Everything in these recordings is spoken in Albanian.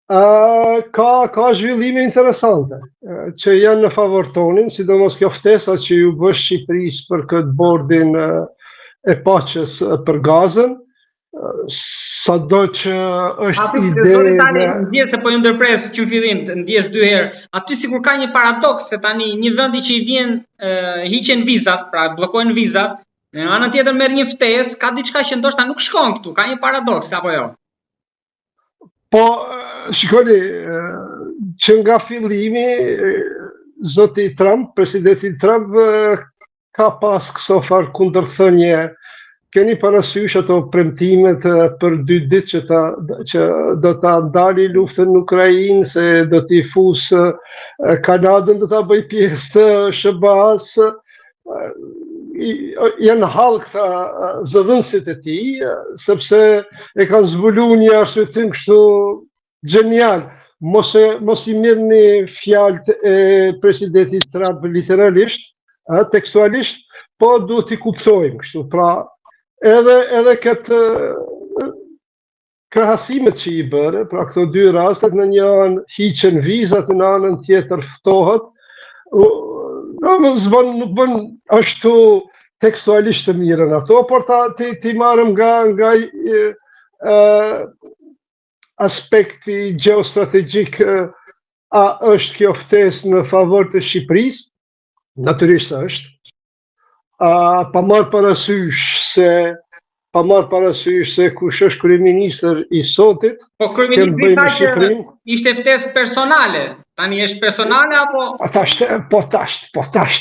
Ka zhvillime interesante që janë në favor tonin, sidomos kjo ftesa që ju bë Shqipërisë për këtë bordin e paqes për Gazën, sado që është ide... Ndjes se po ju ndërpres që fillim, ndjes dy herë. Aty sikur ka një paradoks se tani një vendi që i vjen hiqen vizat, pra bllokojnë vizat, në anën tjetër merr një ftesë, ka diçka që ndoshta nuk shkon këtu, ka një paradoks apo jo? Po, shikoni, që nga fillimi, zoti Trump, presidenti Trump, ka pas këso farë kundërthënie. Keni parasysh ato premtimet për 2 ditë që do ta ndali luftën në Ukrainë, se do t'i fusë Kanadën, do ta bëj pjesë të SBA-s. Janë hallë këta zëvendësit e tij, sepse e kanë zbulu një arsyetim kështu gjenial. Mos i merrni fjalët e presidentit Trump literalisht, tekstualisht, po duhet i kuptojmë kështu. Pra, edhe këtë krahasimet që i bëre, pra këto 2 rastet, në një anë hiqen vizat, në anën tjetër ftohet, nuk bën ashtu tekstualisht të mirën ato, por ti marrëm nga aspekti geostrategjik, a është kjo ftesë në favor të Shqipërisë? Natyrisht është. Pa marrë parasysh se kush është kryeministër i sotit. Po kryeministri tha që ishte ftesë personale. Tani është personale apo? Po tash.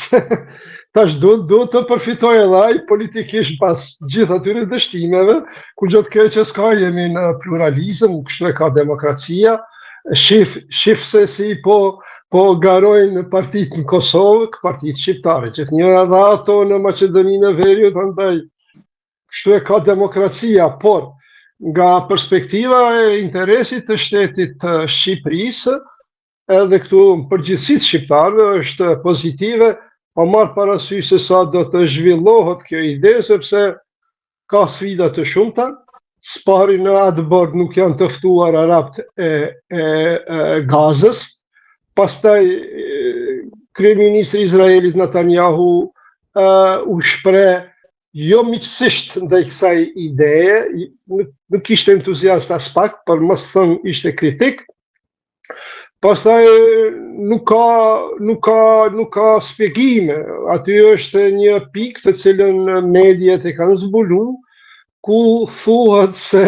Tash duhet të përfitoj edhe ai politikisht pas gjithë atyre dështimeve, ku gjë të keqe s'ka, jemi në pluralizëm, kështu e ka demokracia. Shif se si po garojnë partitë në Kosovë, partitë shqiptare, që të njëra dhe ato në Maqedoninë e Veriut, andaj kështu e ka demokracia, por nga perspektiva e interesit të shtetit të Shqipërisë, edhe këtu në përgjithësi shqiptarëve është pozitive, pa marrë parasysh se sa do të zhvillohet kjo ide, sepse ka sfida të shumta. Spari në atë bord nuk janë të ftuar arabt e Gazës. Pastaj kryeministri i Izraelit Netanyahu u shpreh jo miqësisht ndaj kësaj ideje, nuk ishte entuziast as pak, por mos thënë ishte kritik. Pastaj nuk ka shpjegime. Aty është një pikë të cilën mediat e kanë zbulu, ku thuhet se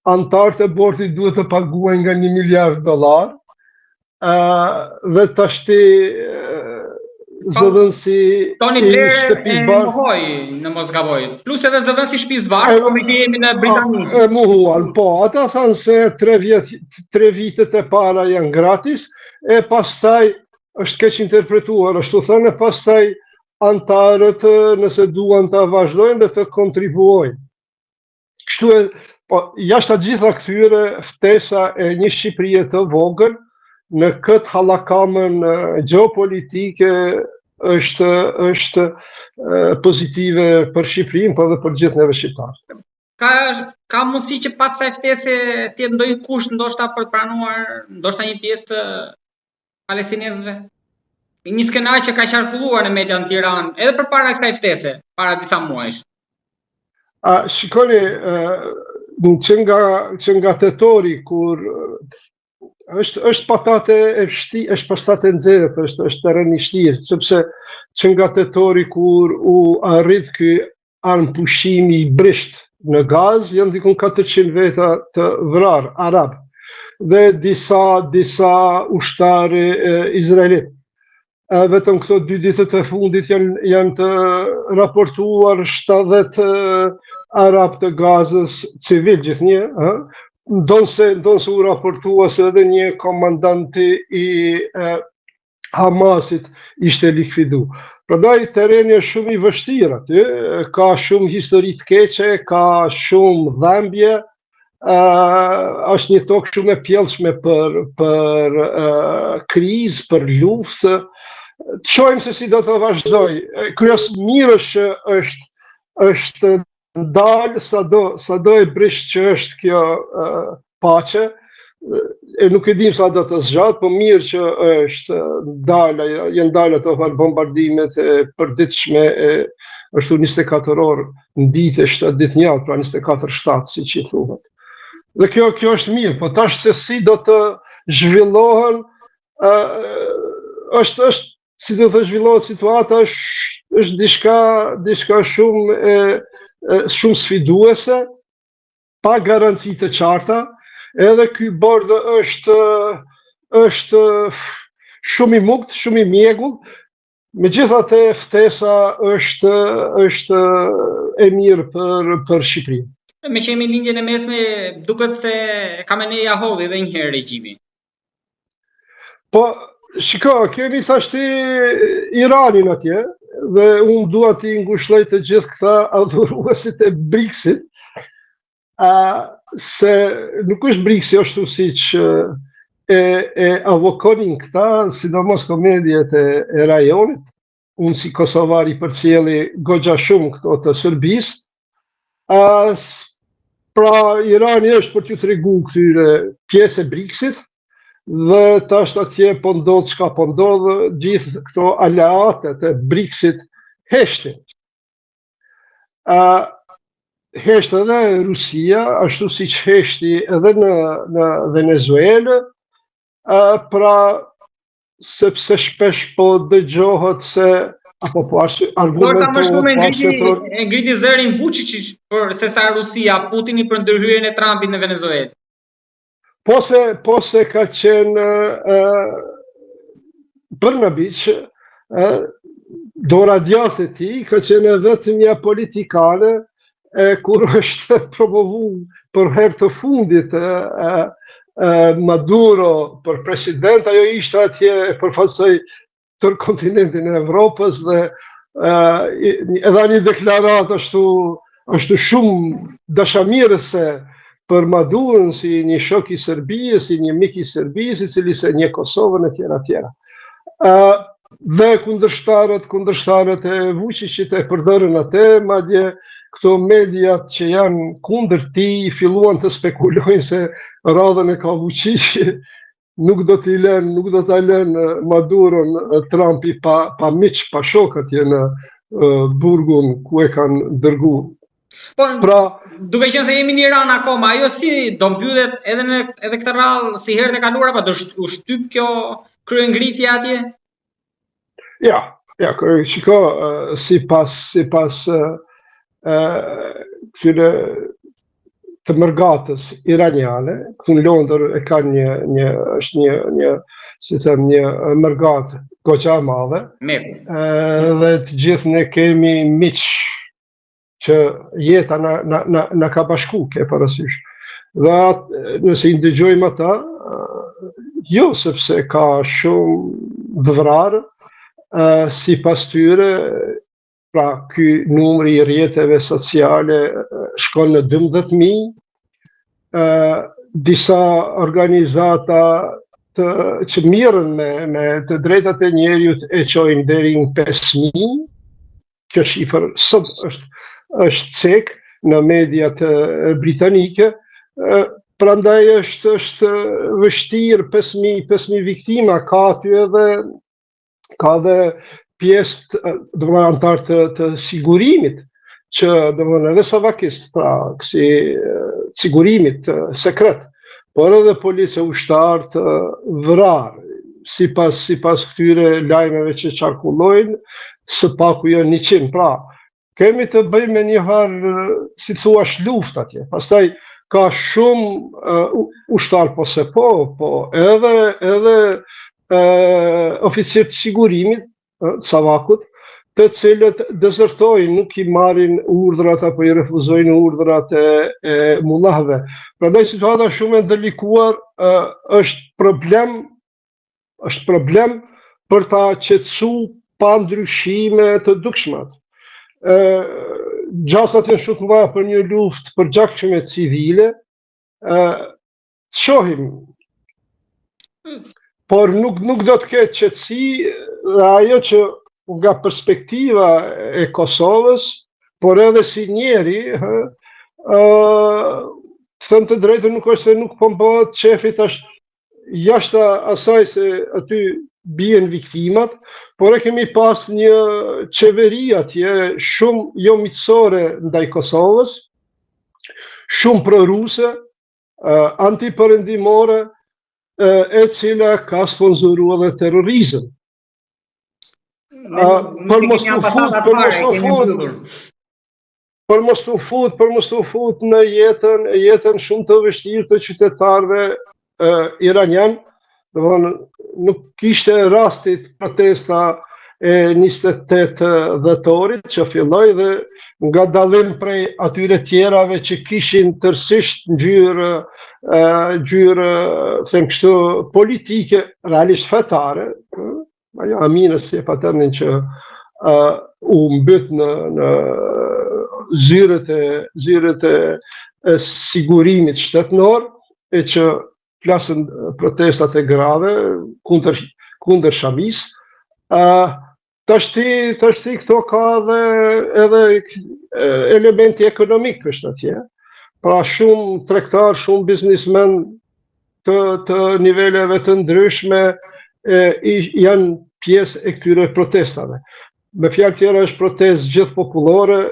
antarët e bordit duhet të paguajnë nga $1 miliard, dhe tashti zëvendësi i shtëpisë bardhë në mos gaboj. Plus edhe zëvendësi i shtëpisë bardhë, kur jemi në Britani. E mohuan, po, ata thanë se 3 vitet e para janë gratis, e pastaj është keq interpretuar, ashtu thënë, pastaj antarët nëse duan ta vazhdojnë dhe të kontribuojnë. Kështu e, po, jashtë të gjitha këtyre, ftesa e një Shqipërie të vogël në këtë hallakamën gjeopolitike është pozitive për Shqipërinë, por edhe për gjithë neve shqiptarë. Ka mundësi që pas kësaj ftese të jetë ndonjë kusht ndoshta për të pranuar ndoshta një pjesë të palestinezëve? Një skenar që ka qarkulluar në media në Tiranë edhe përpara kësaj ftese, para disa muajsh. Shikoni, që nga tetori kur është patate e vështirë, është pastate nxehtë, është terren i vështirë, sepse që nga tetori kur u arrit ky armpushimi i brisht në Gazë, janë dikun 400 veta të vrarë arab dhe disa ushtarë izraelit. Vetëm këto 2 ditët e fundit janë të raportuar 70 arab të Gazës civil gjithnjë, ndonse u raportua se edhe një komandanti i Hamasit ishte likvidu. Prandaj terreni është shumë i vështirë aty, ka shumë histori të keqe, ka shumë dhëmbje, është një tokë shumë e pjellshme për krizë, për luftë. Të shohim se si do të vazhdoj. Mirësh është ndalë sado e brisht që është kjo paqe, e nuk e dim sa do të zgjat, po mirë që janë dalë ato bombardimet e përditshme, është 24 orë në ditë, 7 ditë në javë, pra 24/7, siç i thuhet. Dhe kjo është mirë, po tash se si do të zhvillohen, është si do të zhvillohet situata, është diçka shumë sfiduese, pa garanci të qarta. Edhe ky bordë është shumë i mukt, shumë i mjegull, megjithatë ftesa është e mirë për Shqipërinë. Me që jemi lindjen e mesme, duket se Khamenei hodhi edhe një herë regjimi. Po, shiko, kemi thashti Iranin atje, dhe unë dua t'i ngushëlloj të gjithë këta adhuruesit e BRICS-it, se nuk është BRICS-i ashtu siç e avokonin këta, sidomos komedjet e rajonit. Unë si kosovar i përcjelli goxha shumë këto të Serbisë. Pra Irani është për t'ju tregu këtyre pjesë e BRICS-it, dhe tash atje po ndodh çka po ndodh, gjithë këto aleatet e BRICS-it heshtin. Heshtë edhe Rusia, ashtu si që heshti edhe në Venezuelë, pra sepse shpesh po dëgjohet se apo po argumentohet e ngriti zërin Vučić për se sa Rusia, Putini për ndërhyrjen e Trumpit në Venezuelë. Po se ka qenë Brnabić, dora djathtë e tij, ka qenë vetëmja politikane, kur është promovu për herë të fundit Maduro për president, ajo ishte atje e përfaqësoi tërë kontinentin e Evropës, dhe edhe një deklaratë ashtu shumë dashamirëse për Maduron, si një shok i Serbisë, si një mik i Serbisë, i cili se një Kosovën e tjera. Dhe kundërshtarët e Vučićit e përdorën atë, madje këto mediat që janë kundër tij filluan të spekulojnë se radhën e ka Vučići, nuk do ta lënë Maduron Trumpi pa miq, pa shok atje në burgun ku e kanë dërguar. Po, duke qenë se jemi në Iran akoma, ajo si do mbyllet edhe këtë rrallë si herët e kaluara, apo do u shtyp kjo kryengritje atje? Ja, shiko, sipas këtyre të mërgatës iraniane, këtu në Londër e kanë një mërgatë goxha e madhe, dhe të gjithë ne kemi miq që jeta na ka bashku, ke parasysh. Dhe nëse i ndëgjojmë ata, jo, sepse ka shumë dëvrarë, sipas tyre, pra ky numri i rrjeteve sociale shkon në 12.000, disa organizata që mirën me të drejtat e njerëzit e çojnë deri në 5.000. Kjo shifër sot është cek në mediat britanike, prandaj është vështirë 5.000 viktima, ka aty edhe pjesë, domethënë antar të sigurimit, që domethënë edhe savakist, pra kësi sigurimit sekret, por edhe policia ushtar të vrarë, sipas këtyre lajmeve që qarkullojnë, së paku janë 100. Pra, kemi të bëjmë me një farë, si thuash, luftë atje. Pastaj ka shumë ushtar, po edhe oficirë të sigurimit, savakut, të cilët dezertojnë, nuk i marrin urdhrat apo i refuzojnë urdhrat e mullahve. Prandaj situata shumë e ndërlikuar, është problem për ta qetësu pa ndryshime të dukshmat. Gjasat janë shumë të mëdha për një luftë përgjakshme civile, shohim, por nuk do të ketë qetësi, dhe ajo që nga perspektiva e Kosovës, por edhe si njeri, të thënë të drejtën nuk është se nuk po bëhet qefi tash jashtë asaj se aty bien viktimat, por e kemi pas një qeveri atje shumë jo miqësore ndaj Kosovës, shumë proruse, antipërëndimore, e cila ka sponsoruar dhe terrorizëm. Për mos të fut në jetën shumë të vështirë të qytetarëve iranian, nuk kishte rastit protesta e 28 dhëtorit që filloi dhe nga dallim prej atyre tjerave që kishin tërësisht ngjyrë them kështu politike, realisht fetare, ajo Aminës si e paternin që u mbyt në zyrët e sigurimit shtetënor e që flasën protestat e grave kundër Shamis. Tashti këto ka edhe elementi ekonomik është atje. Pra shumë tregtar, shumë biznismen të niveleve të ndryshme janë pjesë e këtyre protestave. Me fjalë tjera është protestë gjithë popullore,